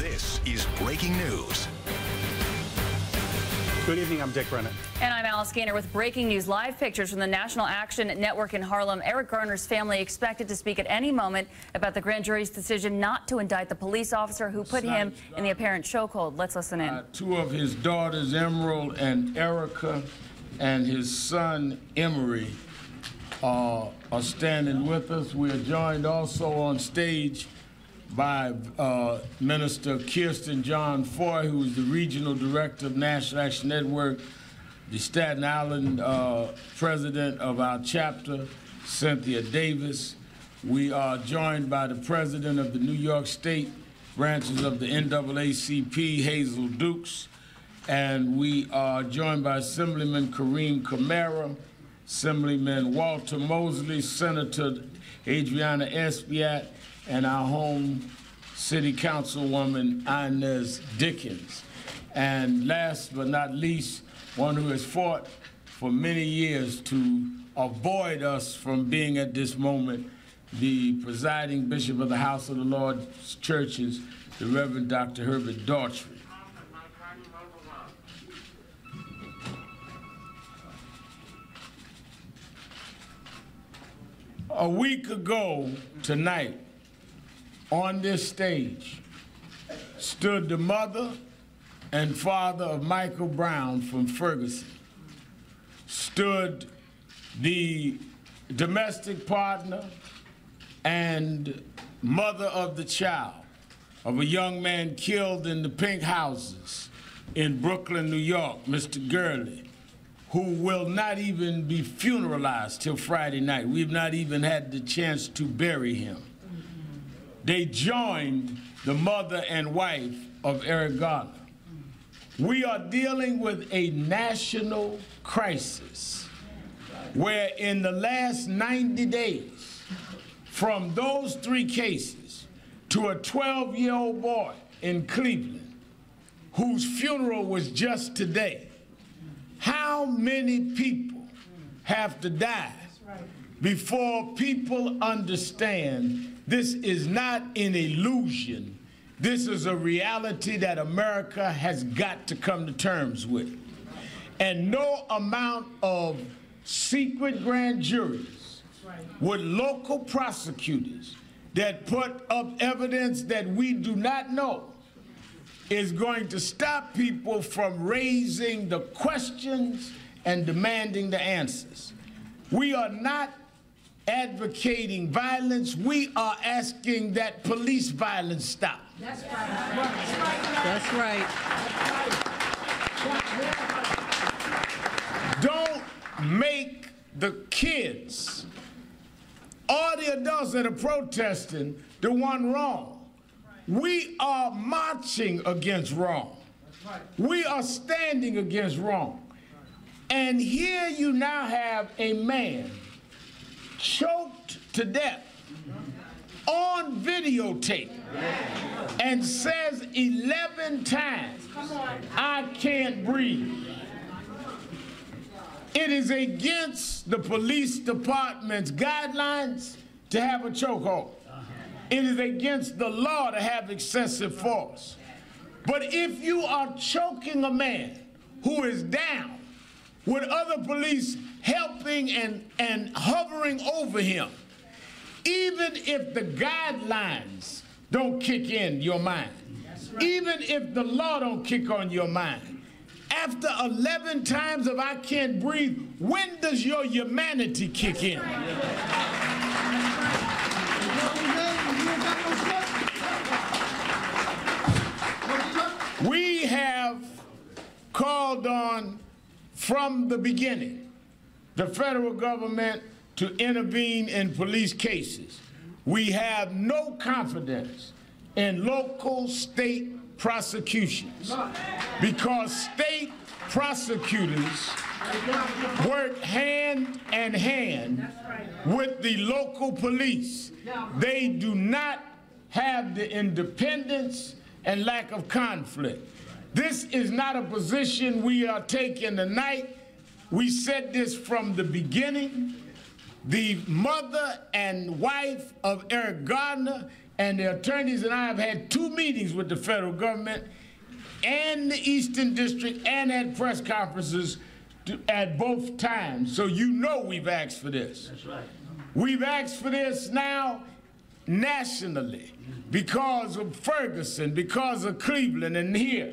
This is Breaking News. Good evening, I'm Dick Brennan. And I'm Alice Garner with breaking news. Live pictures from the National Action Network in Harlem. Eric Garner's family expected to speak at any moment about the grand jury's decision not to indict the police officer who put him in the apparent chokehold. Let's listen in. Two of his daughters, Emerald and Erica, and his son, Emery, are standing with us. We are joined also on stage by Minister Kirsten John Foy, who is the Regional Director of National Action Network, the Staten Island President of our chapter, Cynthia Davis. We are joined by the President of the New York State branches of the NAACP, Hazel Dukes, and we are joined by Assemblyman Kareem Camara, Assemblyman Walter Mosley, Senator Adriana Espiat, and our home city councilwoman Inez Dickens. And last but not least, one who has fought for many years to avoid us from being at this moment, the presiding bishop of the House of the Lord's Churches, the Reverend Dr. Herbert Daughtry. A week ago tonight, on this stage, stood the mother and father of Michael Brown from Ferguson, stood the domestic partner and mother of the child of a young man killed in the pink houses in Brooklyn, New York, Mr. Gurley, who will not even be funeralized till Friday night. We've not even had the chance to bury him. They joined the mother and wife of Eric Garner. We are dealing with a national crisis where in the last 90 days, from those three cases to a 12-year-old boy in Cleveland whose funeral was just today, how many people have to die before people understand this is not an illusion? This is a reality that America has got to come to terms with. And no amount of secret grand juries with local prosecutors that put up evidence that we do not know is going to stop people from raising the questions and demanding the answers. We are not advocating violence. We are asking that police violence stop. That's right. That's right. Don't make the kids or the adults that are protesting the one wrong. We are marching against wrong. We are standing against wrong. And here you now have a man choked to death on videotape and says 11 times, "I can't breathe." It is against the police department's guidelines to have a chokehold. It is against the law to have excessive force. But if you are choking a man who is down with other police helping and hovering over him, even if the guidelines don't kick in your mind, even if the law don't kick on your mind, after 11 times of "I can't breathe," when does your humanity kick in? We have called on, from the beginning, the federal government to intervene in police cases. We have no confidence in local state prosecutions because state prosecutors work hand in hand with the local police. They do not have the independence and lack of conflict. This is not a position we are taking tonight. We said this from the beginning. The mother and wife of Eric Garner and the attorneys and I have had 2 meetings with the federal government and the Eastern District and at press conferences at both times. So you know we've asked for this. That's right. We've asked for this now nationally because of Ferguson, because of Cleveland, and here.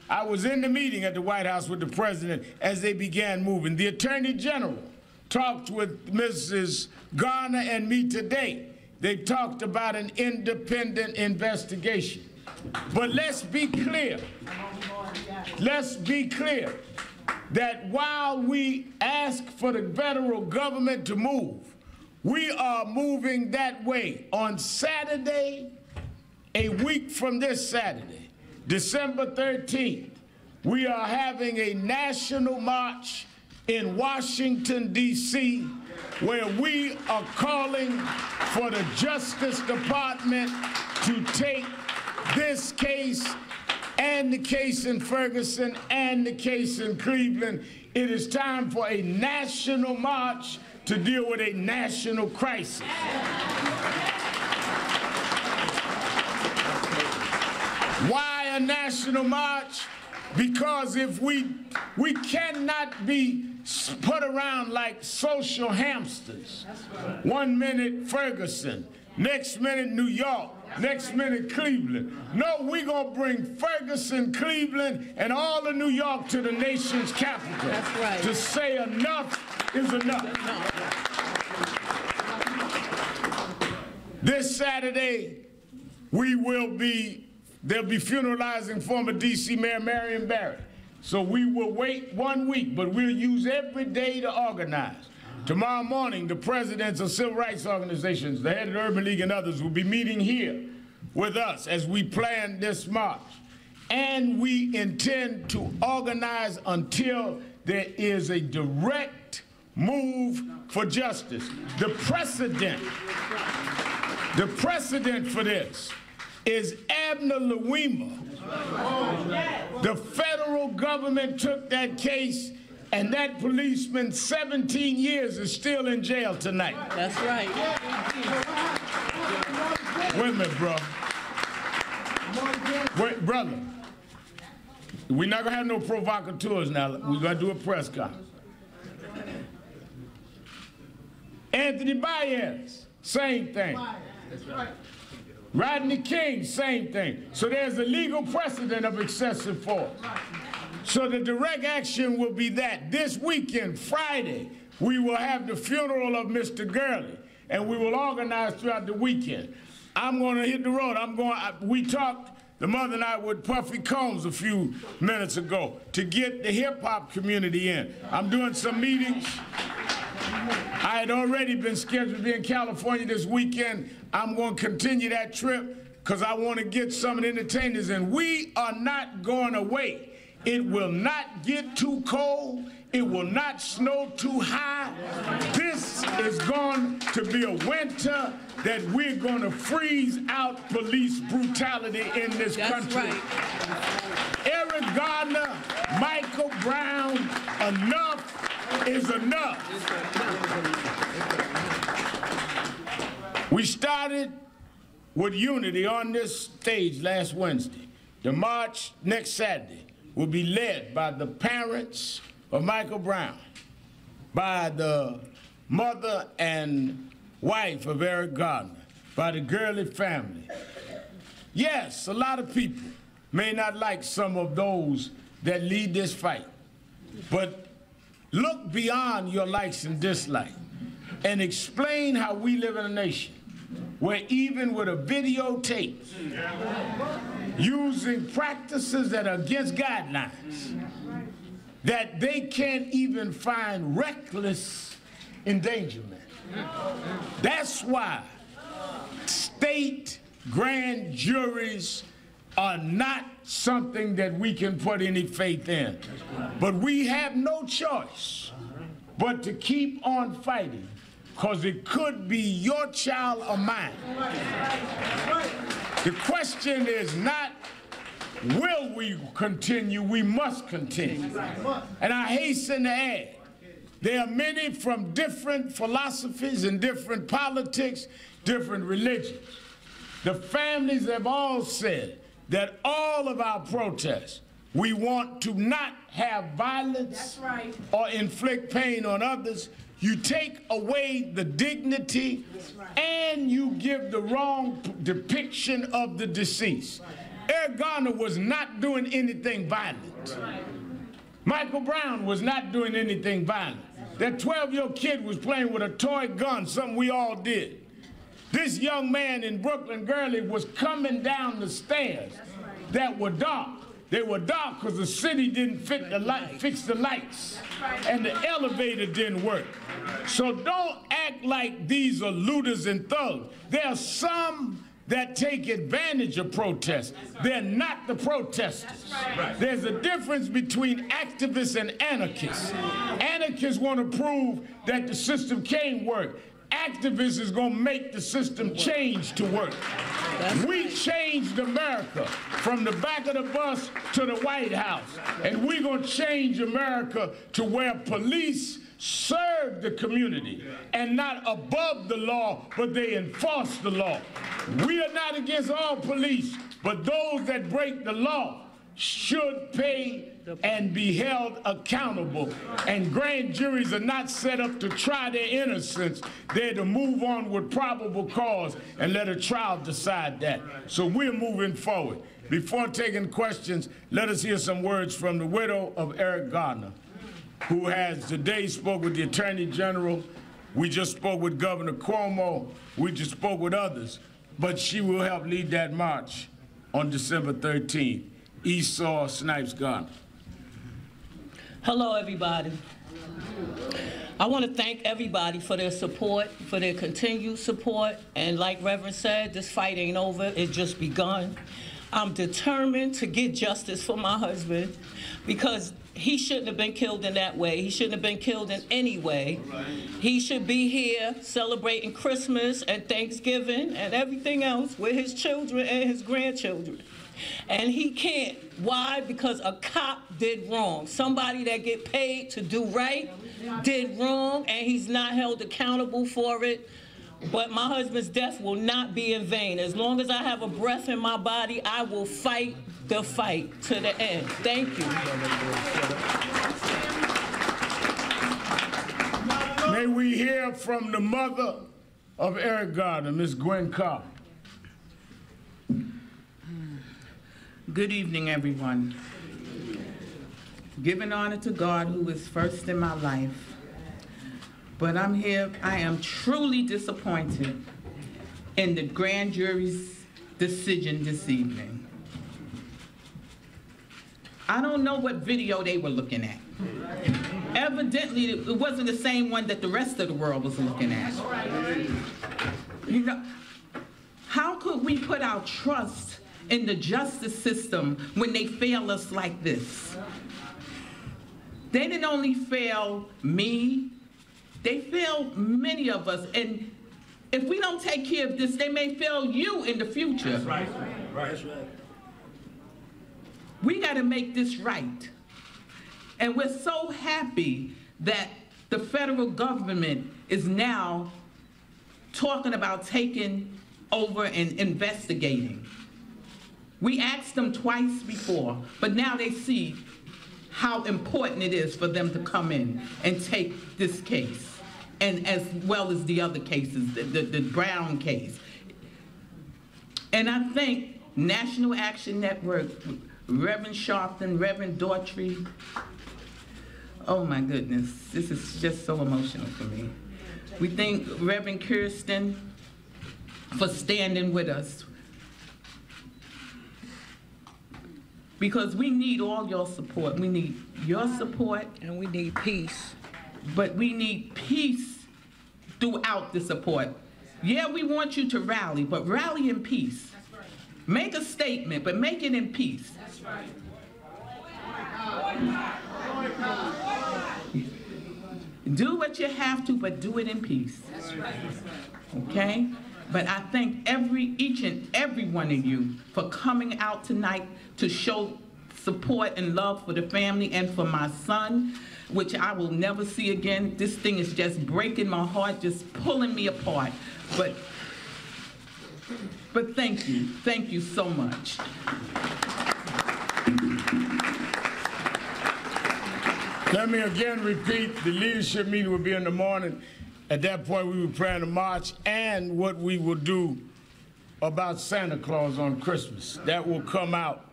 I was in the meeting at the White House with the president as they began moving. The Attorney General talked with Mrs. Garner and me today. They talked about an independent investigation. But let's be clear. Let's be clear that while we ask for the federal government to move, we are moving that way. On Saturday, a week from this Saturday, December 13th, we are having a national march in Washington, D.C., where we are calling for the Justice Department to take this case and the case in Ferguson and the case in Cleveland. It is time for a national march to deal with a national crisis. Why a national march? Because if we cannot be put around like social hamsters. 1 minute Ferguson, next minute New York, next minute Cleveland. No, we're going to bring Ferguson, Cleveland, and all of New York to the nation's capital. That's right. To say enough is enough. This Saturday, they'll be funeralizing former D.C. Mayor Marion Barrett. So we will wait 1 week, but we'll use every day to organize. Tomorrow morning, the presidents of civil rights organizations, the head of the Urban League and others will be meeting here with us as we plan this march. And we intend to organize until there is a direct move for justice. The precedent for this is Abner Louima. The federal government took that case, and that policeman, 17 years, is still in jail tonight. That's right. Wait a minute, bro. Wait, brother. We're not going to have no provocateurs now. We're going to do a press conference. Anthony Baez, same thing. That's right. Rodney King, same thing. So there's a legal precedent of excessive force. So the direct action will be that. This weekend, Friday, we will have the funeral of Mr. Gurley, and we will organize throughout the weekend. I'm going to hit the road. We talked, the mother and I, with Puffy Combs a few minutes ago to get the hip-hop community in. I'm doing some meetings. I had already been scheduled to be in California this weekend. I'm going to continue that trip because I want to get some of the entertainers in. We are not going away. It will not get too cold. It will not snow too high. This is going to be a winter that we're going to freeze out police brutality in this country. Right. Eric Garner, Michael Brown, enough is enough. We started with unity on this stage last Wednesday. The march next Saturday will be led by the parents of Michael Brown, by the mother and wife of Eric Garner, by the Gurley family. Yes, a lot of people may not like some of those that lead this fight, but look beyond your likes and dislikes and explain how we live in a nation where even with a videotape, using practices that are against guidelines, that they can't even find reckless endangerment. That's why state grand juries are not something that we can put any faith in. But we have no choice but to keep on fighting, because it could be your child or mine. The question is not, will we continue? We must continue. And I hasten to add, there are many from different philosophies and different politics, different religions, The families have all said that all of our protests, we want to not have violence or inflict pain on others. You take away the dignity and you give the wrong depiction of the deceased. Eric Garner was not doing anything violent. Michael Brown was not doing anything violent. That 12-year-old kid was playing with a toy gun, something we all did. This young man in Brooklyn Gurley was coming down the stairs that were dark. They were dark because the city didn't fix the lights, and the elevator didn't work. So don't act like these are looters and thugs. There are some that take advantage of protests. They're not the protesters. There's a difference between activists and anarchists. Anarchists want to prove that the system can't work. Activists is going to make the system change to work. We changed America from the back of the bus to the White House, and we're going to change America to where police serve the community and not above the law, but they enforce the law. We are not against all police, but those that break the law should pay and be held accountable. And grand juries are not set up to try their innocence. They're to move on with probable cause and let a trial decide that. So we're moving forward. Before taking questions, let us hear some words from the widow of Eric Garner, who has today spoke with the Attorney General. We just spoke with Governor Cuomo. We just spoke with others. But she will help lead that march on December 13th. Esau Snipes Garner. Hello, everybody. I want to thank everybody for their support, for their continued support. And like Reverend said, this fight ain't over. It's just begun. I'm determined to get justice for my husband because he shouldn't have been killed in that way. He shouldn't have been killed in any way. He should be here celebrating Christmas and Thanksgiving and everything else with his children and his grandchildren. And he can't. Why? Because a cop did wrong. Somebody that get paid to do right did wrong, and he's not held accountable for it. But my husband's death will not be in vain. As long as I have a breath in my body, I will fight the fight to the end. Thank you. May we hear from the mother of Eric Garner, Ms. Gwen Carr. Good evening, everyone. Giving honor to God, who is first in my life. But I'm here, I am truly disappointed in the grand jury's decision this evening. I don't know what video they were looking at. Evidently, it wasn't the same one that the rest of the world was looking at. You know, how could we put our trust in the justice system when they fail us like this? They didn't only fail me, they failed many of us. And if we don't take care of this, they may fail you in the future. That's right. That's right. We got to make this right. And we're so happy that the federal government is now talking about taking over and investigating. We asked them twice before, but now they see how important it is for them to come in and take this case, and as well as the other cases, the Brown case. And I thank National Action Network, Reverend Sharpton, Reverend Daughtry. Oh my goodness, this is just so emotional for me. We thank Reverend Kirsten for standing with us, because we need all your support. We need your support. And we need peace. But we need peace throughout the support. Yeah, we want you to rally, but rally in peace. That's right. Make a statement, but make it in peace. That's right. Do what you have to, but do it in peace. That's right. Okay? But I thank each and every one of you for coming out tonight to show support and love for the family and for my son, which I will never see again. This thing is just breaking my heart, just pulling me apart. But But thank you so much. Let me again repeat, the leadership meeting will be in the morning. At that point, we will plan a march and what we will do about Santa Claus on Christmas. That will come out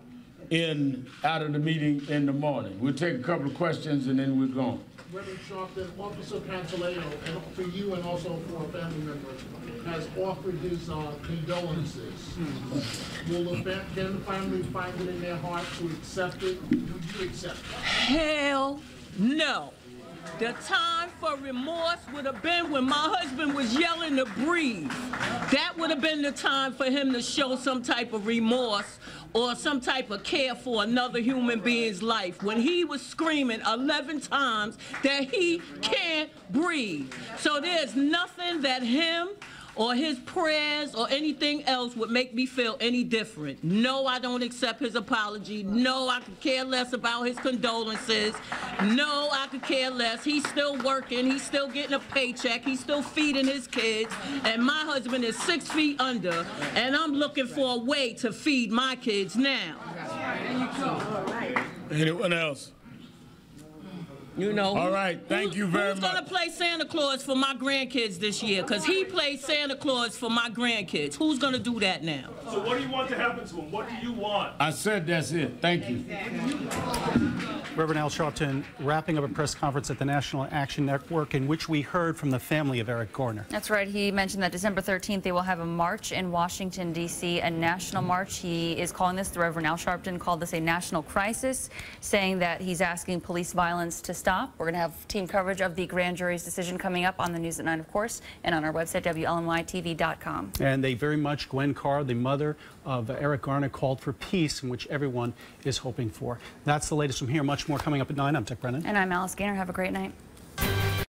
of the meeting in the morning. We'll take a couple of questions and then we're gone. Reverend Sharpton, Officer Pantaleo, and for you and also for a family member, has offered his condolences. Can the family find it in their heart to accept it? Would you accept it? Hell no. The time for remorse would have been when my husband was yelling to breathe. That would have been the time for him to show some type of remorse or some type of care for another human being's life. When he was screaming 11 times that he can't breathe. So there's nothing that him or his prayers or anything else would make me feel any different. No, I don't accept his apology. No, I could care less about his condolences. No, I could care less. He's still working. He's still getting a paycheck. He's still feeding his kids. And my husband is 6 feet under, and I'm looking for a way to feed my kids now. Anyone else? You know, all right, thank you very much. Who's going to play Santa Claus for my grandkids this year? Because he played Santa Claus for my grandkids. Who's going to do that now? So what do you want to happen to him? What do you want? I said that's it. Thank you. Reverend Al Sharpton wrapping up a press conference at the National Action Network in which we heard from the family of Eric Garner. That's right. He mentioned that December 13th they will have a march in Washington, D.C., a national march. He is calling this, the Reverend Al Sharpton called this a national crisis, saying that he's asking police violence to stop. We're going to have team coverage of the grand jury's decision coming up on the News at 9, of course, and on our website, WLNYTV.com. And they very much, Gwen Carr, the mother of Eric Garner, called for peace, in which everyone is hoping for. That's the latest from here. Much more coming up at 9. I'm Dick Brennan. And I'm Alice Gaynor. Have a great night.